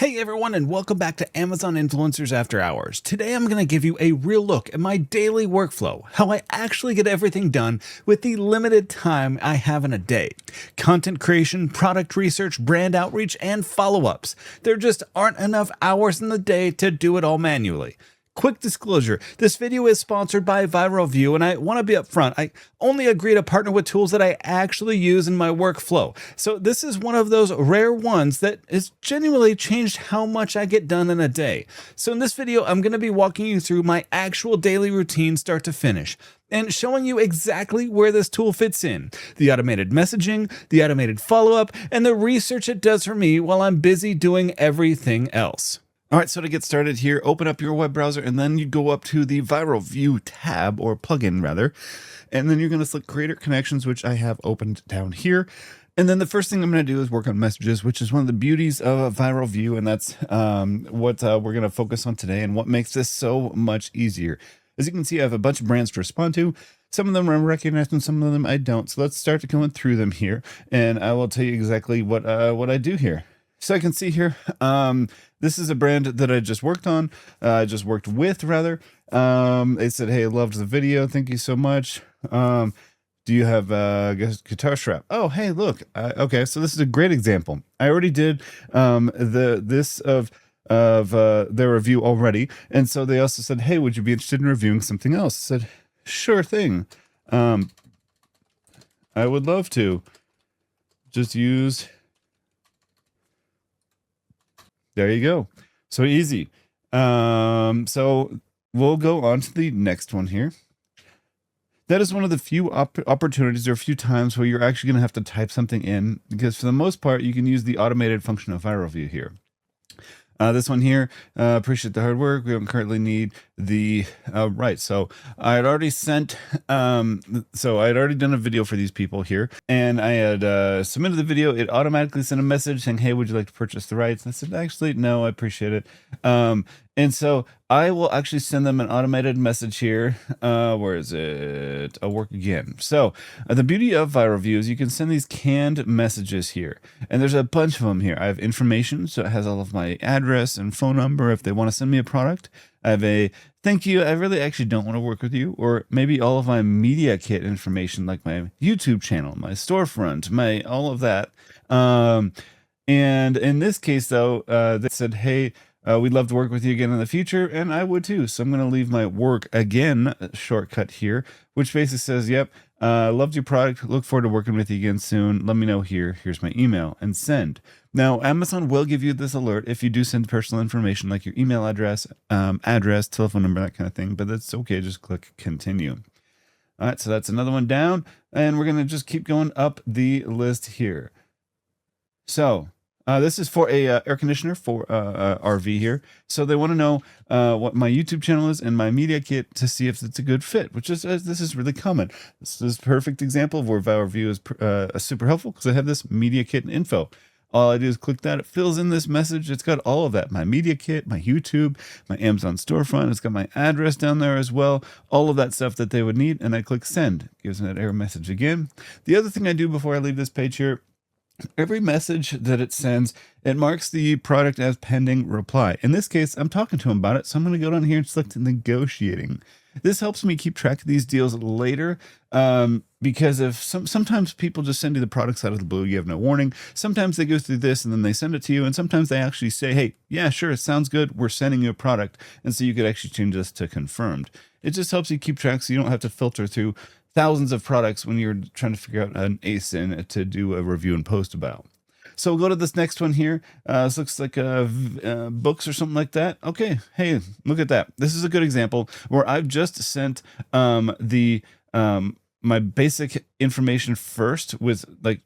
Hey everyone, and welcome back to Amazon Influencers After Hours. Today I'm going to give you a real look at my daily workflow, how I actually get everything done with the limited time I have in a day. Content creation, product research, brand outreach, and follow-ups. There just aren't enough hours in the day to do it all manually. Quick disclosure, this video is sponsored by Viral Vue, and I want to be upfront. I only agree to partner with tools that I actually use in my workflow. So this is one of those rare ones that has genuinely changed how much I get done in a day. So in this video, I'm going to be walking you through my actual daily routine start to finish and showing you exactly where this tool fits in. The automated messaging, the automated follow-up, and the research it does for me while I'm busy doing everything else. All right, so to get started here, open up your web browser and then you go up to the Viral Vue tab, or plugin rather, and then you're going to select Creator Connections, which I have opened down here. And then the first thing I'm going to do is work on messages, which is one of the beauties of Viral Vue, and that's what we're going to focus on today and what makes this so much easier. As you can see, I have a bunch of brands to respond to. Some of them I recognize and some of them I don't. So let's start going through them here, and I will tell you exactly what I do here. So I can see here, this is a brand that I just worked on, with rather. They said, hey, loved the video. Thank you so much. Do you have a guitar strap? Oh, hey, look. Okay, so this is a great example. I already did this of their review already. And so they also said, hey, would you be interested in reviewing something else? I said, sure thing. I would love to. Just use... There you go. So easy. So we'll go on to the next one here. That is one of the few opportunities or a few times where you're actually going to have to type something in, because for the most part, you can use the automated function of Viral Vue here. This one here, appreciate the hard work. We don't currently need the, right. So I had already sent, so I had already done a video for these people here, and I had submitted the video. It automatically sent a message saying, hey, would you like to purchase the rights? And I said, actually, no, I appreciate it. And so I will actually send them an automated message here. Where is it? I'll work again. So the beauty of Viral Vue is you can send these canned messages here, and there's a bunch of them here. I have information, so it has all of my address and phone number if they want to send me a product. I have a thank you, I really actually don't want to work with you, or maybe all of my media kit information, like my YouTube channel, my storefront, my all of that. And in this case, though, they said, hey, we'd love to work with you again in the future, and I would too. So I'm going to leave my work again shortcut here, which basically says, yep, loved your product. Look forward to working with you again soon. Let me know here. Here's my email, and send. Now, Amazon will give you this alert if you do send personal information like your email address, telephone number, that kind of thing, but that's okay. Just click continue. All right, so that's another one down, and we're going to just keep going up the list here. So this is for a air conditioner for RV here. So they want to know what my YouTube channel is and my media kit to see if it's a good fit, which is this is really common. This is a perfect example of where Viral Vue is super helpful, because I have this media kit and info. All I do is click that. It fills in this message. It's got all of that. My media kit, my YouTube, my Amazon storefront. It's got my address down there as well. All of that stuff that they would need. And I click send. Gives me that error message again. The other thing I do before I leave this page here, every message that it sends, it marks the product as pending reply. In this case, I'm talking to him about it, so I'm going to go down here and select negotiating. This helps me keep track of these deals later, because if sometimes people just send you the products out of the blue, you have no warning. Sometimes they go through this and then they send it to you, and sometimes they actually say, hey, yeah, sure, it sounds good, we're sending you a product, and so you could actually change this to confirmed. It just helps you keep track so you don't have to filter through thousands of products when you're trying to figure out an ASIN to do a review and post about. So we'll go to this next one here. This looks like books or something like that. Okay, hey, look at that. This is a good example where I've just sent my basic information first with like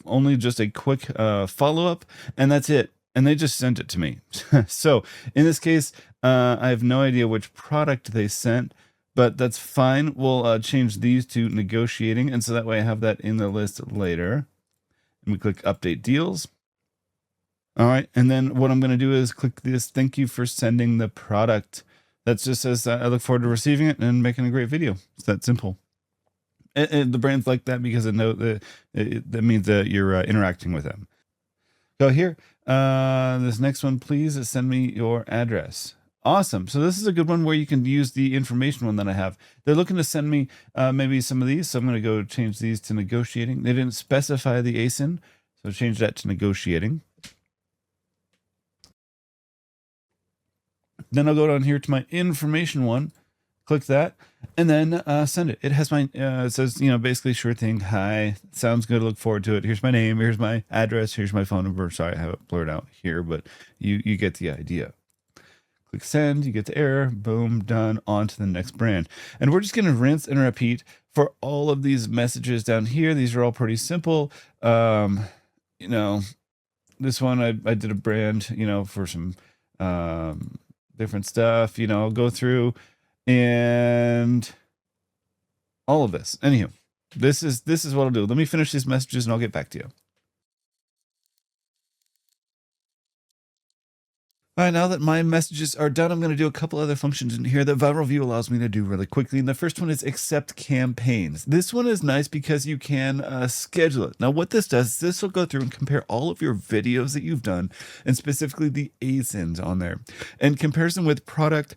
only just a quick follow-up, and that's it. And they just sent it to me. So in this case, I have no idea which product they sent, but that's fine. We'll change these to negotiating, and so that way I have that in the list later. And we click update deals. All right, and then what I'm going to do is click this thank you for sending the product. That just says I look forward to receiving it and making a great video. It's that simple. And the brands like that because they know that means that you're interacting with them. Go here. This next one, please send me your address. Awesome. So this is a good one where you can use the information one that I have. They're looking to send me maybe some of these. So I'm going to go change these to negotiating. They didn't specify the ASIN. So change that to negotiating. Then I'll go down here to my information one, click that, and then send it. It has my, it says, basically sure thing. Hi, sounds good. Look forward to it. Here's my name. Here's my address. Here's my phone number. Sorry, I have it blurred out here, but you get the idea. Click send, you get the error, boom, done, on to the next brand. And we're just going to rinse and repeat for all of these messages down here. These are all pretty simple. This one, I did a brand, for some different stuff, I'll go through and all of this. Anywho, this is what I'll do. Let me finish these messages and I'll get back to you. All right, now that my messages are done, I'm going to do a couple other functions in here that Viral Vue allows me to do really quickly. And the first one is accept campaigns. This one is nice because you can schedule it. Now, what this does is this will go through and compare all of your videos that you've done, and specifically the ASINs on there, in comparison with product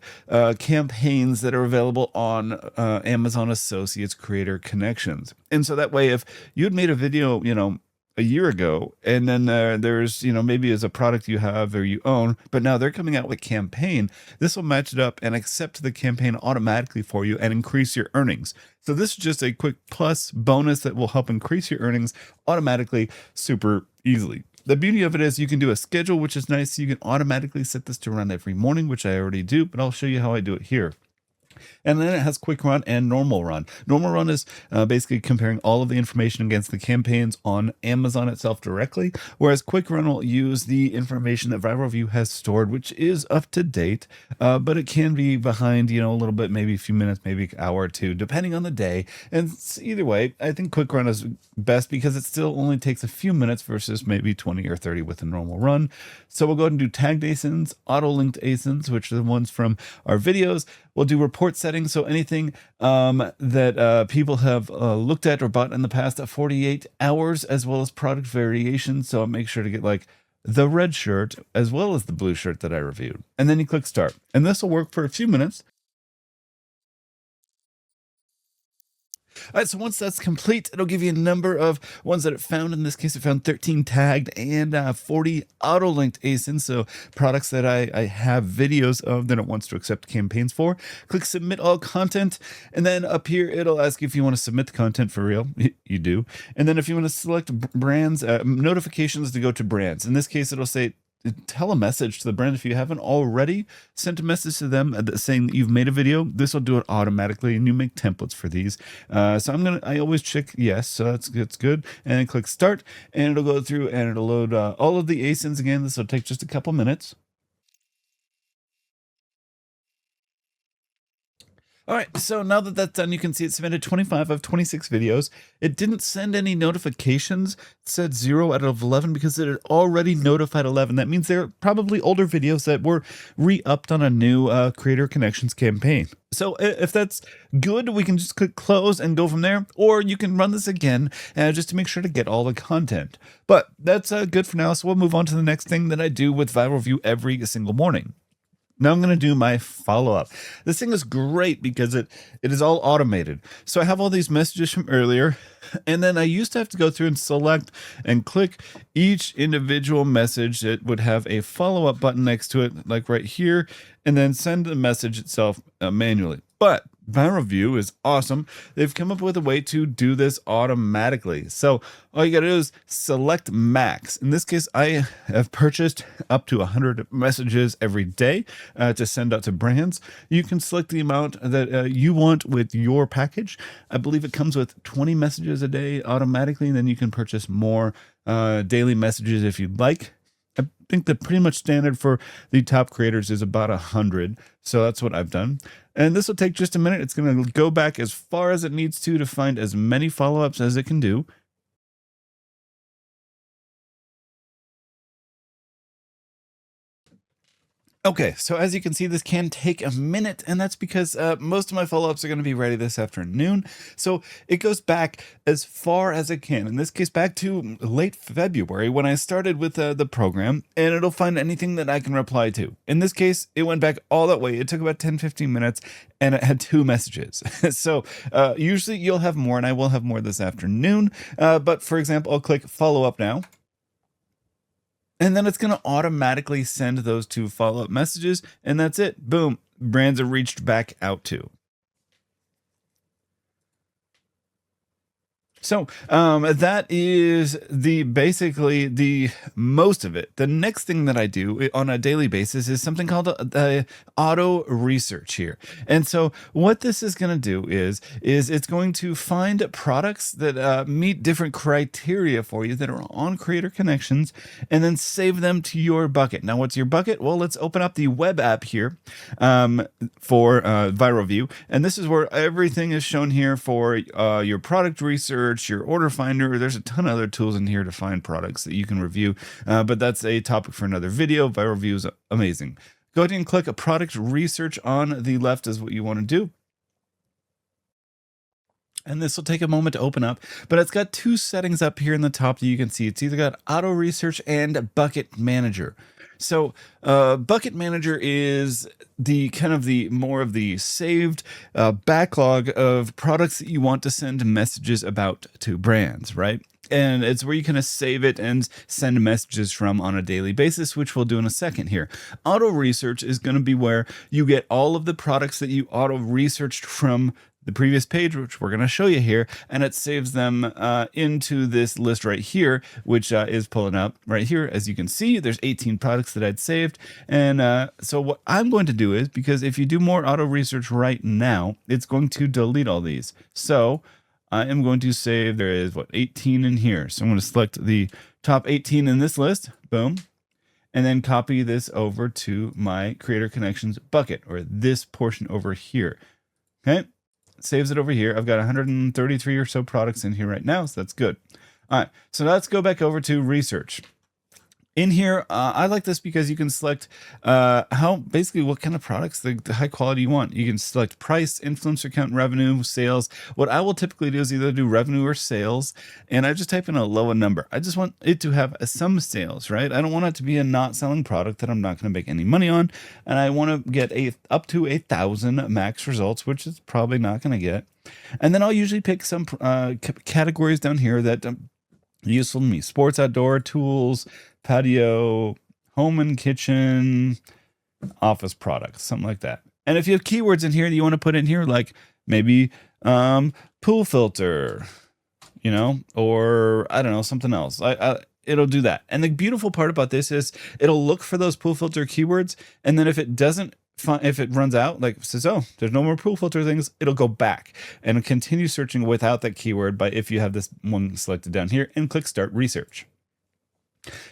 campaigns that are available on Amazon Associates Creator Connections. And so that way, if you had made a video, a year ago, and then there's maybe as a product you have or you own, but now they're coming out with campaign, this will match it up and accept the campaign automatically for you and increase your earnings. So this is just a quick plus bonus that will help increase your earnings automatically super easily. The beauty of it is you can do a schedule, which is nice. You can automatically set this to run every morning, which I already do, but I'll show you how I do it here. And then it has quick run and normal run. Normal run is basically comparing all of the information against the campaigns on Amazon itself directly, whereas quick run will use the information that Viral Vue has stored, which is up to date, but it can be behind, a little bit, maybe a few minutes, maybe an hour or two, depending on the day. And either way, I think quick run is best because it still only takes a few minutes versus maybe 20 or 30 with a normal run. So we'll go ahead and do tagged ASINs, auto-linked ASINs, which are the ones from our videos. We'll do report settings, so anything that people have looked at or bought in the past 48 hours, as well as product variations. So I'll make sure to get like the red shirt as well as the blue shirt that I reviewed. And then you click start. And this will work for a few minutes. All right, so once that's complete, it'll give you a number of ones that it found. In this case, it found 13 tagged and 40 auto-linked ASINs, so products that I have videos of that it wants to accept campaigns for. Click Submit All Content, and then up here, it'll ask you if you want to submit the content for real. You do. And then if you want to select brands, notifications to go to brands. In this case, it'll say, tell a message to the brand if you haven't already sent a message to them saying that you've made a video. This will do it automatically, and you make templates for these. So I always check yes, so that's good. And then click start, and it'll go through and it'll load all of the ASINs again. This will take just a couple minutes. All right, so now that that's done, you can see it submitted 25 of 26 videos. It didn't send any notifications. It said 0 out of 11 because it had already notified 11. That means they're probably older videos that were re-upped on a new Creator Connections campaign. So if that's good, we can just click close and go from there, or you can run this again just to make sure to get all the content. But that's good for now, so we'll move on to the next thing that I do with Viral Vue every single morning. Now I'm going to do my follow-up. This thing is great because it is all automated. So I have all these messages from earlier, and then I used to have to go through and select and click each individual message that would have a follow-up button next to it, like right here, and then send the message itself manually. But Viral Vue is awesome. They've come up with a way to do this automatically. So all you got to do is select max. In this case, I have purchased up to 100 messages every day to send out to brands. You can select the amount that you want with your package. I believe it comes with 20 messages a day automatically, and then you can purchase more daily messages if you'd like. I think the pretty much standard for the top creators is about 100. So that's what I've done. And this will take just a minute. It's going to go back as far as it needs to find as many follow-ups as it can do. Okay, so as you can see, this can take a minute, and that's because most of my follow-ups are going to be ready this afternoon. So it goes back as far as it can. In this case, back to late February when I started with the program, and it'll find anything that I can reply to. In this case, it went back all that way. It took about 10-15 minutes, and it had 2 messages. So usually you'll have more, and I will have more this afternoon. But for example, I'll click follow up now. And then it's going to automatically send those 2 follow-up messages, and that's it. Boom. Brands are reached back out to. So that is basically the most of it. The next thing that I do on a daily basis is something called the auto research here. And so what this is going to do is it's going to find products that meet different criteria for you that are on Creator Connections, and then save them to your bucket. Now, what's your bucket? Well, let's open up the web app here for Viral Vue. And this is where everything is shown here for your product research, your order finder. There's a ton of other tools in here to find products that you can review, but that's a topic for another video. Viral Vue is amazing. Go ahead and click a product research on the left is what you want to do. And this will take a moment to open up, but it's got 2 settings up here in the top that you can see. It's either got auto research and bucket manager. So bucket manager is the kind of the more of the saved backlog of products that you want to send messages about to brands, right? And it's where you kind of save it and send messages from on a daily basis, which we'll do in a second here. Auto research is going to be where you get all of the products that you auto researched from the previous page, which we're going to show you here, and it saves them into this list right here, which is pulling up right here. As you can see, there's 18 products that I'd saved. And so what I'm going to do is, because if you do more auto research right now, it's going to delete all these. So I am going to save, there is 18 in here. So I'm going to select the top 18 in this list, boom, and then copy this over to my Creator Connections bucket, or this portion over here. Okay. Saves it over here. I've got 133 or so products in here right now, so that's good. All right, so let's go back over to research. In here, I like this because you can select basically what kind of products, the high quality you want. You can select price, influencer count, revenue, sales. What I will typically do is either do revenue or sales, and I just type in a low number. I just want it to have some sales, right? I don't want it to be a not selling product that I'm not going to make any money on, and I want to get up to 1,000 max results, which is probably not going to get. And then I'll usually pick some categories down here that useful to me: sports, outdoor, tools, patio, home and kitchen, office products, something like that. And if you have keywords in here that you want to put in here, like maybe pool filter, you know, or I don't know, something else, it'll do that. And the beautiful part about this is it'll look for those pool filter keywords, and then if it doesn't, if it runs out, like says, oh, there's no more pool filter things, it'll go back and continue searching without that keyword. But if you have this one selected down here and click start research,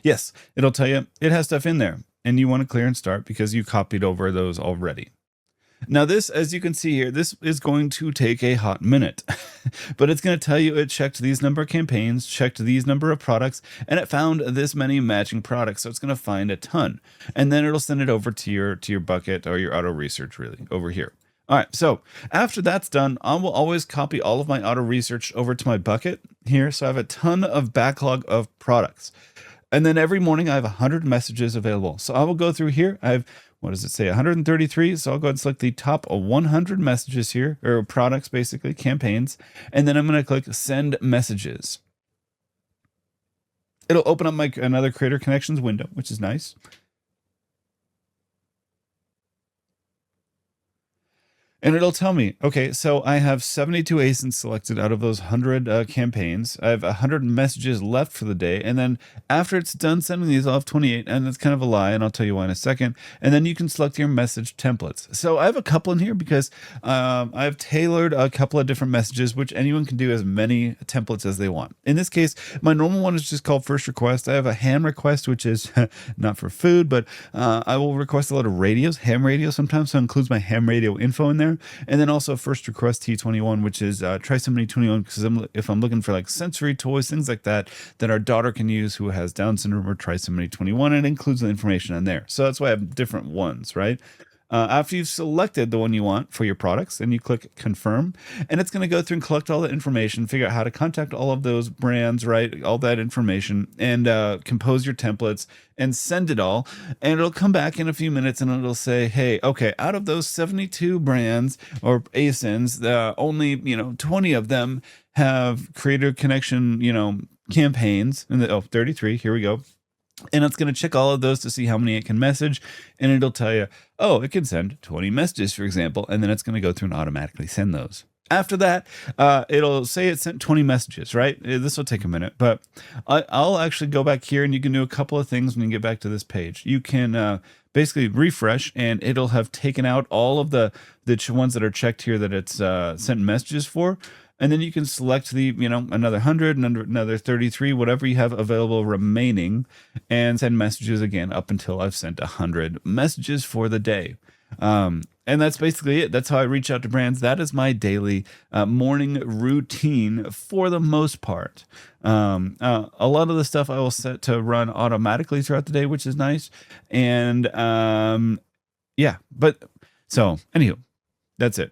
yes, it'll tell you it has stuff in there, and you want to clear and start because you copied over those already. Now this, as you can see here, this is going to take a hot minute, but it's going to tell you it checked these number of campaigns, checked these number of products, and it found this many matching products. So it's going to find a ton, and then it'll send it over to your bucket or your auto research really over here. All right, so after that's done, I will always copy all of my auto research over to my bucket here. So I have a ton of backlog of products. And then every morning I have 100 messages available. So I will go through here. I have, what does it say, 133. So I'll go ahead and select the top 100 messages here, or products, basically, campaigns. And then I'm going to click send messages. It'll open up another Creator Connections window, which is nice. And it'll tell me, okay, so I have 72 ASINs selected out of those 100 campaigns. I have 100 messages left for the day. And then after it's done sending these, I'll have 28. And that's kind of a lie, and I'll tell you why in a second. And then you can select your message templates. So I have a couple in here because I've tailored a couple of different messages, which anyone can do as many templates as they want. In this case, my normal one is just called first request. I have a ham request, which is not for food, but I will request a lot of radios, ham radio sometimes. So it includes my ham radio info in there. there. And then also first request T21, which is try somebody 21, because if I'm looking for like sensory toys, things like that our daughter can use who has Down syndrome, or try somebody 21, and it includes the information on there. So that's why I have different ones, right? After you've selected the one you want for your products, and you click confirm, and it's going to go through and collect all the information, figure out how to contact all of those brands, right? All that information, and compose your templates and send it all. And it'll come back in a few minutes and it'll say, hey, okay, out of those 72 brands or ASINs, only, 20 of them have creator connection, campaigns. And 33, here we go. And it's going to check all of those to see how many it can message. And it'll tell you, oh, it can send 20 messages, for example. And then it's going to go through and automatically send those. After that, it'll say it sent 20 messages, right? This will take a minute, but I'll actually go back here, and you can do a couple of things when you get back to this page. You can basically refresh, and it'll have taken out all of the ones that are checked here that it's sent messages for. And then you can select the, another 100, another 33, whatever you have available remaining, and send messages again up until I've sent 100 messages for the day. And that's basically it. That's how I reach out to brands. That is my daily morning routine for the most part. A lot of the stuff I will set to run automatically throughout the day, which is nice. And yeah, but so anywho, that's it.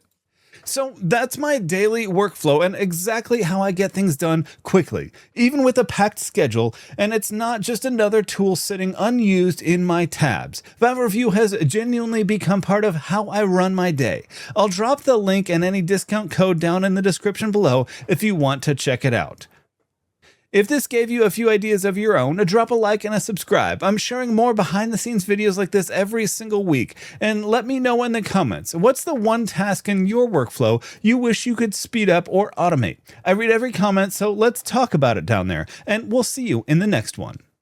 So that's my daily workflow and exactly how I get things done quickly, even with a packed schedule. And it's not just another tool sitting unused in my tabs. Viral Vue has genuinely become part of how I run my day. I'll drop the link and any discount code down in the description below if you want to check it out. If this gave you a few ideas of your own, drop a like and a subscribe. I'm sharing more behind the scenes videos like this every single week. And let me know in the comments, what's the one task in your workflow you wish you could speed up or automate? I read every comment, so let's talk about it down there. And we'll see you in the next one.